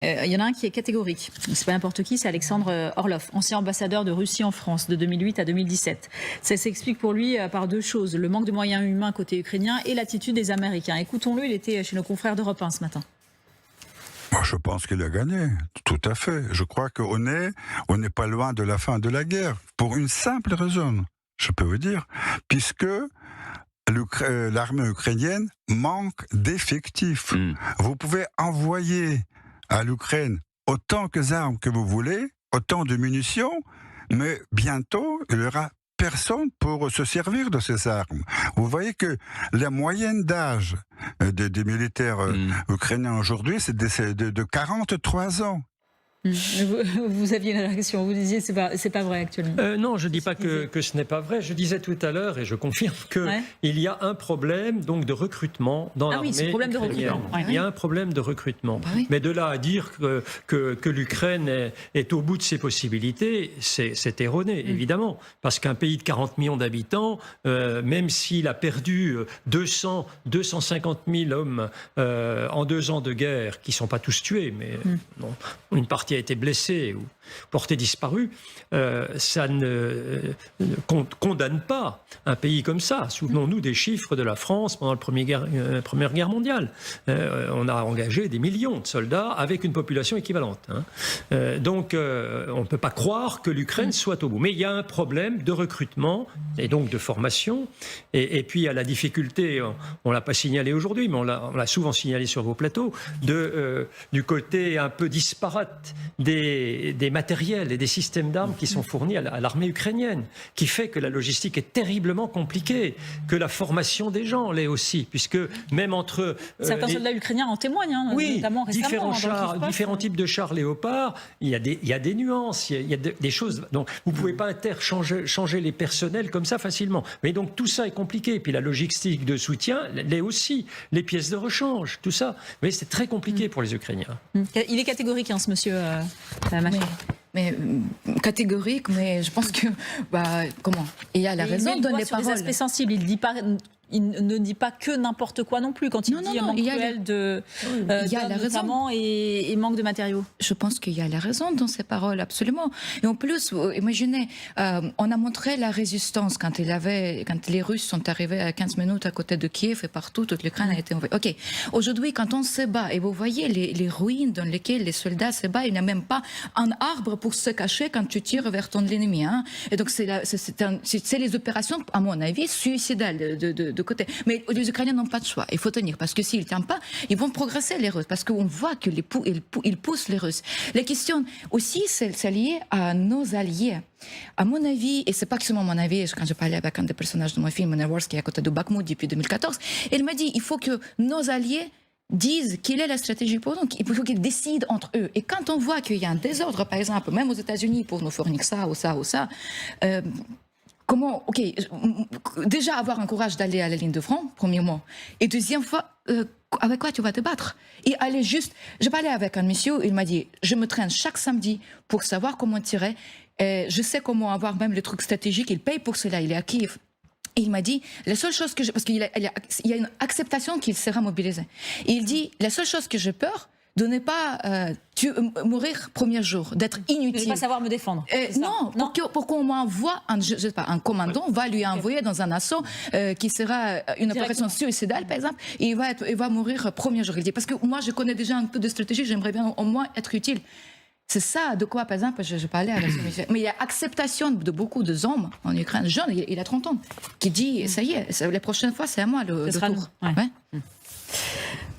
Il y en a un qui est catégorique. C'est pas n'importe qui, c'est Alexandre Orlov, ancien ambassadeur de Russie en France de 2008 à 2017. Ça s'explique pour lui par deux choses, le manque de moyens humains côté ukrainien et l'attitude des Américains. Écoutons-le, il était chez nos confrères d'Europe 1 ce matin. Moi, je pense qu'il a gagné, tout à fait. Je crois qu'on n'est pas loin de la fin de la guerre, pour une simple raison, je peux vous dire, puisque l'armée ukrainienne manque d'effectifs. Vous pouvez envoyer à l'Ukraine autant d'armes que vous voulez, autant de munitions, mais bientôt, il y aura personne pour se servir de ces armes. Vous voyez que la moyenne d'âge des militaires ukrainiens aujourd'hui, c'est de 43 ans. Vous aviez une réaction, vous disiez c'est pas vrai actuellement. Non, je ne dis pas que ce n'est pas vrai. Je disais tout à l'heure, et je confirme qu'il y a un problème donc, de recrutement dans l'armée. Ah oui, c'est un problème de recrutement. Il y a un problème de recrutement. Bah oui. Mais de là à dire que l'Ukraine est au bout de ses possibilités, c'est erroné, évidemment. Parce qu'un pays de 40 millions d'habitants, même s'il a perdu 250 000 hommes en 2 ans de guerre, qui ne sont pas tous tués, mais non, une partie a été blessé ou porté disparu, ça ne condamne pas un pays comme ça. Souvenons-nous des chiffres de la France pendant la Première Guerre mondiale. On a engagé des millions de soldats avec une population équivalente. Donc, on ne peut pas croire que l'Ukraine soit au bout. Mais il y a un problème de recrutement et donc de formation. Et puis, il y a la difficulté, on ne l'a pas signalé aujourd'hui, mais on l'a souvent signalé sur vos plateaux, du côté un peu disparate des matériels et des systèmes d'armes qui sont fournis à l'armée ukrainienne, qui fait que la logistique est terriblement compliquée, que la formation des gens l'est aussi, puisque même entre... Certains soldats ukrainiens en témoignent, notamment récemment. Différents types de chars Léopard, il y a des nuances, il y a des choses... Donc, vous ne pouvez pas changer les personnels comme ça facilement. Mais donc, tout ça est compliqué. Et puis, la logistique de soutien l'est aussi. Les pièces de rechange, tout ça. Mais c'est très compliqué pour les Ukrainiens. Il est catégorique, ce monsieur Macron. Mais catégorique, mais je pense que il y a la raison de donner parole. Sur des aspects sensibles, il ne dit pas que n'importe quoi non plus quand il dit manque cruel de notamment et manque de matériaux. Je pense qu'il y a la raison dans ces paroles, absolument. Et en plus, imaginez, on a montré la résistance quand les Russes sont arrivés à 15 minutes à côté de Kiev et partout, toute l'Ukraine a été envahie. Ok, aujourd'hui, quand on se bat, et vous voyez les ruines dans lesquelles les soldats se battent, il n'y a même pas un arbre pour se cacher quand tu tires vers ton ennemi. Et donc c'est les opérations, à mon avis, suicidales de côté. Mais les Ukrainiens n'ont pas de choix. Il faut tenir. Parce que s'ils ne tiennent pas, ils vont progresser, les Russes. Parce qu'on voit qu'ils poussent les Russes. La question aussi, c'est lié à nos alliés. À mon avis, et c'est pas seulement mon avis, quand je parlais avec un des personnages de mon film, Nevers, qui est à côté de Bakhmout depuis 2014, il m'a dit il faut que nos alliés disent quelle est la stratégie pour nous. Il faut qu'ils décident entre eux. Et quand on voit qu'il y a un désordre, par exemple, même aux États-Unis, pour nous fournir ça ou ça ou ça, comment, déjà avoir un courage d'aller à la ligne de front, premièrement, et deuxième fois, avec quoi tu vas te battre? Et aller juste, j'ai parlé avec un monsieur, il m'a dit, je me traîne chaque samedi pour savoir comment tirer, je sais comment avoir même les trucs stratégiques, il paye pour cela, il est à Kiev. Et il m'a dit, la seule chose que parce qu'il y a une acceptation qu'il sera mobilisé. Et il dit, la seule chose que j'ai peur, de ne pas mourir premier jour, d'être inutile. De ne pas savoir me défendre. Non. Pour qu'on m'envoie, un commandant va lui envoyer dans un assaut qui sera une opération suicidale, par exemple, et il va mourir premier jour. Il dit, parce que moi, je connais déjà un peu de stratégie, j'aimerais bien au moins être utile. C'est ça de quoi, par exemple, je parlais à la Commission. Mais il y a acceptation de beaucoup d'hommes en Ukraine, jeunes, il a 30 ans, qui dit, ça y est, la prochaine fois, c'est à moi le tour.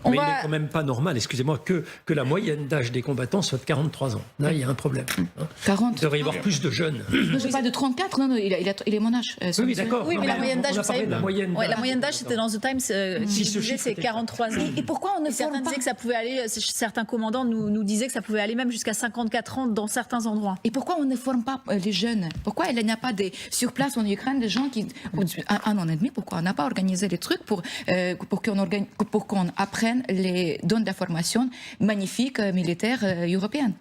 Mais il n'est quand même pas normal, excusez-moi, que la moyenne d'âge des combattants soit de 43 ans. Là, il y a un problème. 40. Il devrait y avoir plus de jeunes. Je ne pas de 34, non, il est mon âge. Oui, d'accord. Oui, mais la moyenne d'âge, vous savez, la moyenne d'âge, c'était dans The Times, qui disait c'est 43 ans. Et pourquoi on ne certains disaient que ça pouvait aller, certains commandants nous disaient que ça pouvait aller même jusqu'à 54 ans dans certains endroits. Et pourquoi on ne forme pas les jeunes? Pourquoi il n'y a pas sur place en Ukraine des gens qui, un an et demi, pourquoi on n'a pas organisé les trucs pour qu'on apprenne les donne de la formation magnifique militaire européenne.